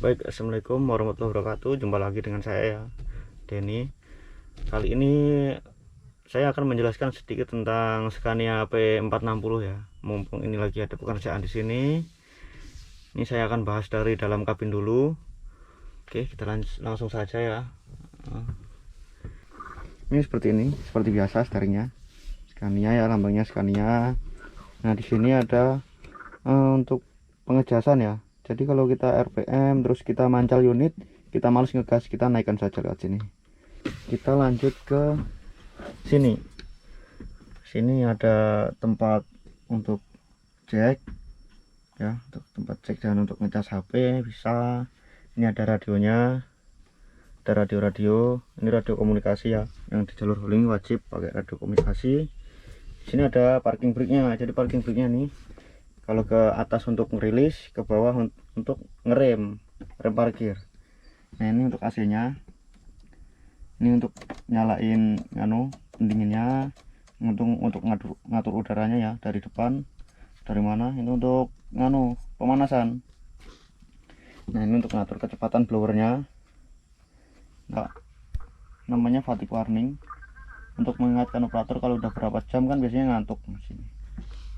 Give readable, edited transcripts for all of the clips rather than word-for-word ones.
Baik, assalamualaikum warahmatullahi wabarakatuh. Jumpa lagi dengan saya ya, Denny. Kali ini saya akan menjelaskan sedikit tentang Scania P460 ya. Mumpung ini lagi ada pekerjaan di sini, ini saya akan bahas dari dalam kabin dulu. Oke, kita langsung saja ya. Ini seperti biasa steeringnya Scania ya, lambangnya Scania. Nah, di sini ada untuk pengejasan ya. Jadi kalau kita RPM terus kita mancal unit, kita males ngegas, kita naikkan saja lewat sini. Kita lanjut ke sini. Sini ada tempat untuk jack ya, untuk tempat jack dan untuk ngecas HP bisa. Ini ada radionya, ada radio. Ini radio komunikasi ya, yang di jalur hauling wajib pakai radio komunikasi. Di sini ada parking brake-nya. Jadi parking brake-nya nih, kalau ke atas untuk ngerilis, ke bawah untuk ngerem parkir. Nah, ini untuk AC-nya, ini untuk nyalain pendinginnya, untuk ngatur udaranya ya, dari depan, dari mana. Ini untuk pemanasan. Nah, ini untuk ngatur kecepatan blowernya. Nah, namanya fatigue warning, untuk mengingatkan operator kalau udah berapa jam kan biasanya ngantuk mesin.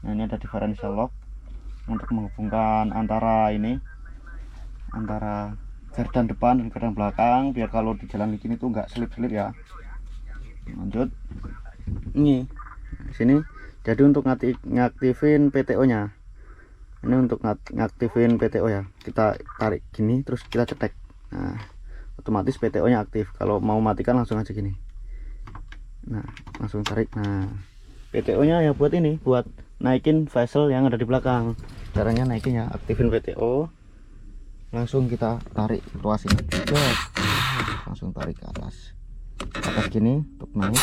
Nah, ini ada differential lock untuk menghubungkan antara gardan depan dan gardan belakang, biar kalau di jalan begini tuh nggak selip-selip ya. Lanjut ini sini, jadi untuk ngaktifin PTO nya, ini untuk ngaktifin PTO ya, kita tarik gini terus kita cetek. Nah, otomatis PTO nya aktif. Kalau mau matikan langsung aja gini, nah langsung tarik. Nah, PTO nya ya buat naikin vessel yang ada di belakang. Caranya naikin ya, aktifin PTO, langsung kita tarik tuas ini, langsung tarik ke atas gini untuk naik,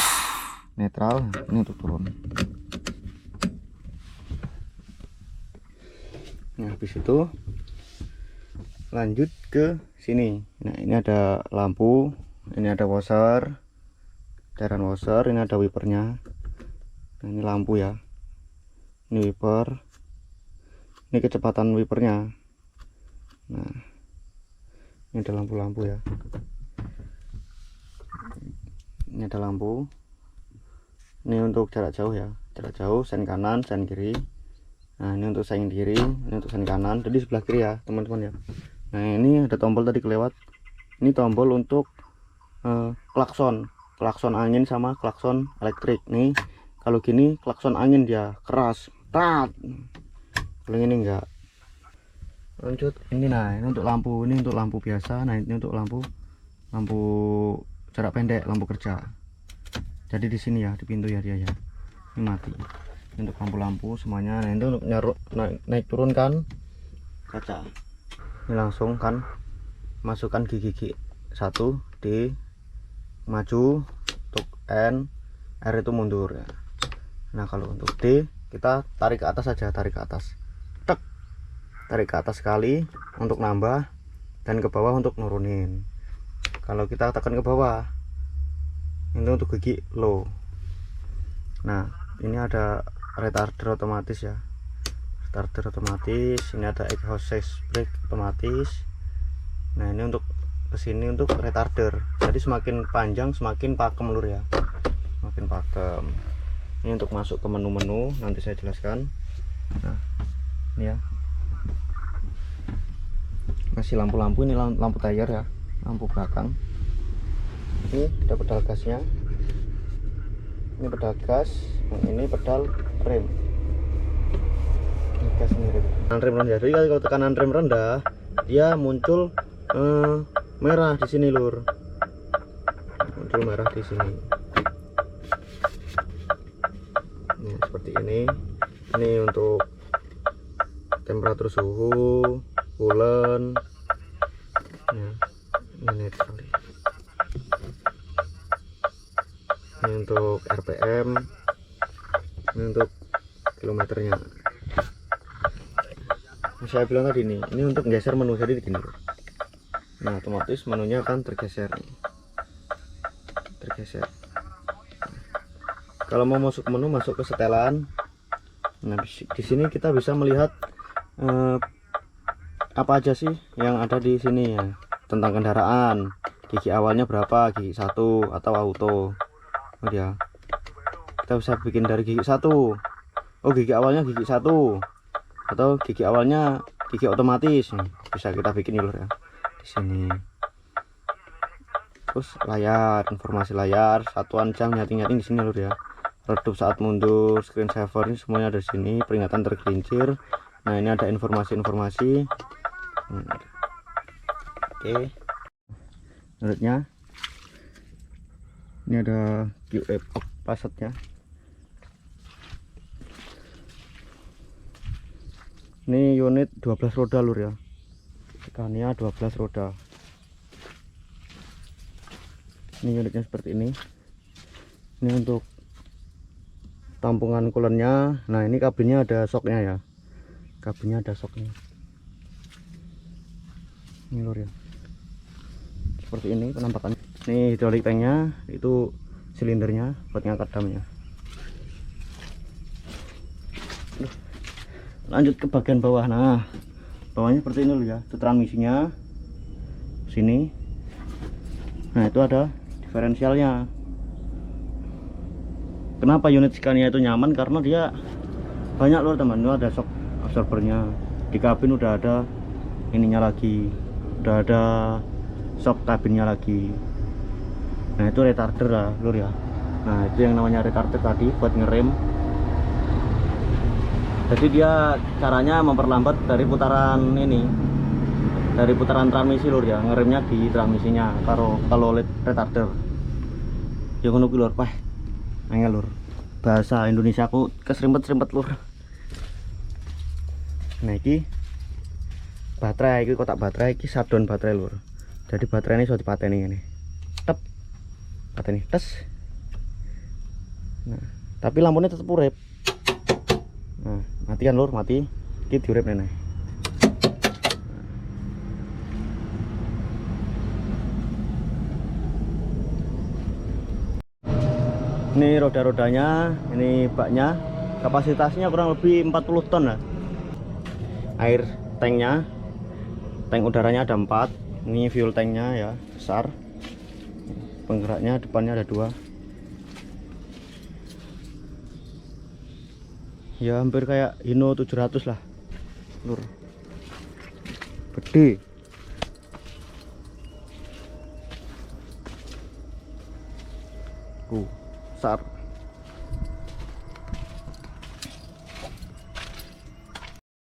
netral, ini untuk turun. Nah, habis itu lanjut ke sini. Nah, ini ada lampu, ini ada washer, cairan washer, ini ada wipernya. Nah, ini lampu ya, ini wiper, ini kecepatan wipernya. Nah, ini ada lampu-lampu ya, ini ada lampu. Ini untuk jarak jauh ya, jarak jauh, sen kanan, sen kiri. Nah, ini untuk sen kiri, ini untuk sen kanan, jadi sebelah kiri ya teman-teman ya. Nah, ini ada tombol tadi kelewat, ini tombol untuk klakson angin sama klakson elektrik. Nih, kalau gini klakson angin dia keras, tat. Kalau ini enggak. Lanjut ini, nah ini untuk lampu, ini untuk lampu biasa. Nah, ini untuk lampu jarak pendek, lampu kerja. Jadi di sini ya, di pintu ya dia ya, ini mati. Ini untuk lampu-lampu semuanya. Nah, itu untuk naik turun kan kaca. Ini langsung kan masukkan gigi satu, D maju, untuk N, R itu mundur ya. Nah, kalau untuk D kita tarik ke atas saja, tarik ke atas, tarik ke atas sekali untuk nambah, dan ke bawah untuk nurunin. Kalau kita tekan ke bawah itu untuk gigi low. Nah, ini ada retarder otomatis ya, retarder otomatis. Ini ada exhaust brake otomatis. Nah, ini untuk kesini untuk retarder, jadi semakin panjang semakin pakem lur ya, semakin pakem. Ini untuk masuk ke menu-menu, nanti saya jelaskan. Nah, ini ya, masih lampu-lampu. Ini lampu tayar ya, lampu belakang. Ini ada pedal gasnya, ini pedal gas, ini pedal rem. Ini gas, ini rem. Rem rendah, jadi kalau tekanan rem rendah dia muncul merah di sini lur, muncul merah di sini. Nah, seperti ini. Ini untuk temperatur suhu, coolant. Nah, ini netral. Ini untuk RPM, ini untuk kilometernya. Saya bilang tadi ini untuk geser menu, jadi begini. Nah, otomatis menunya akan tergeser. Kalau mau masuk menu, masuk ke setelan. Nah, di sini kita bisa melihat apa aja sih yang ada di sini ya, tentang kendaraan. Gigi awalnya berapa, gigi 1 atau auto. Oh ya, kita bisa bikin dari gigi 1. Oh, gigi awalnya gigi 1 atau gigi awalnya gigi otomatis nih, bisa kita bikin ya lur ya di sini. Terus layar, informasi layar, satuan jam, nyating-nyating di sini lur ya. Redup saat mundur, screen saver, ini semuanya ada di sini. Peringatan tergelincir. Nah, ini ada informasi-informasi. Oke. Menurutnya ini ada QF pasatnya. Ini unit 12 roda lur ya, Scania 12 roda. Ini unitnya seperti ini. Ini untuk tampungan coolernya. Nah, ini kabinnya ada shocknya ya, kabinnya ada shocknya. Ini lur ya, seperti ini penampakannya. Ini hidrolik tanknya, itu silindernya buat ngangkat damnya. Lanjut ke bagian bawah. Nah, bawahnya seperti ini loh ya, itu transmisinya sini. Nah, itu ada diferensialnya. Kenapa unit Scania itu nyaman? Karena dia banyak loh teman. Itu ada shock absorbernya, di kabin udah ada ininya lagi, udah ada shock kabinnya lagi. Nah, itu retarder lah lur ya. Nah, itu yang namanya retarder tadi buat ngerem. Jadi dia caranya memperlambat dari putaran ini, dari putaran transmisi lur ya, ngeremnya di transmisinya kalau retarder. Ya ngono kuwi lur, Pak. Angel lur. Bahasa Indonesia aku keserimpet-serimpet lur. Nah, iki baterai, iki kotak baterai, iki shutdown baterai lur. Jadi baterai ini sudah dipateni ini. Tep. Pateni tes. Nah, tapi lampunya tetap urip. Nah, mati kan lur, mati. Iki diurip nene. Ini roda-rodanya, ini baknya. Kapasitasnya kurang lebih 40 ton lah. Air tanknya, tank udaranya ada 4. Ini fuel tanknya ya, besar. Penggeraknya depannya ada 2. Ya hampir kayak Hino 700 lah lur, gede. Besar.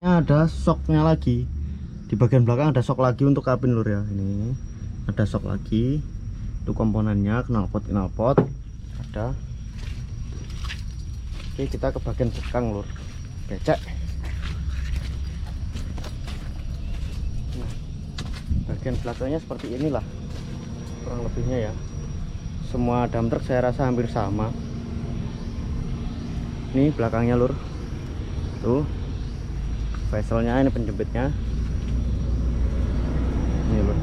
Ada shocknya lagi di bagian belakang, ada shock lagi untuk kabin lur ya. Ini ada shock lagi, itu komponennya, knalpot ada. Oke, kita ke bagian belakang lur, becek. Nah, bagian belakangnya seperti inilah kurang lebihnya ya. Semua dump truck saya rasa hampir sama. Ini belakangnya lur, tuh vesselnya, ini penjepitnya ini lur.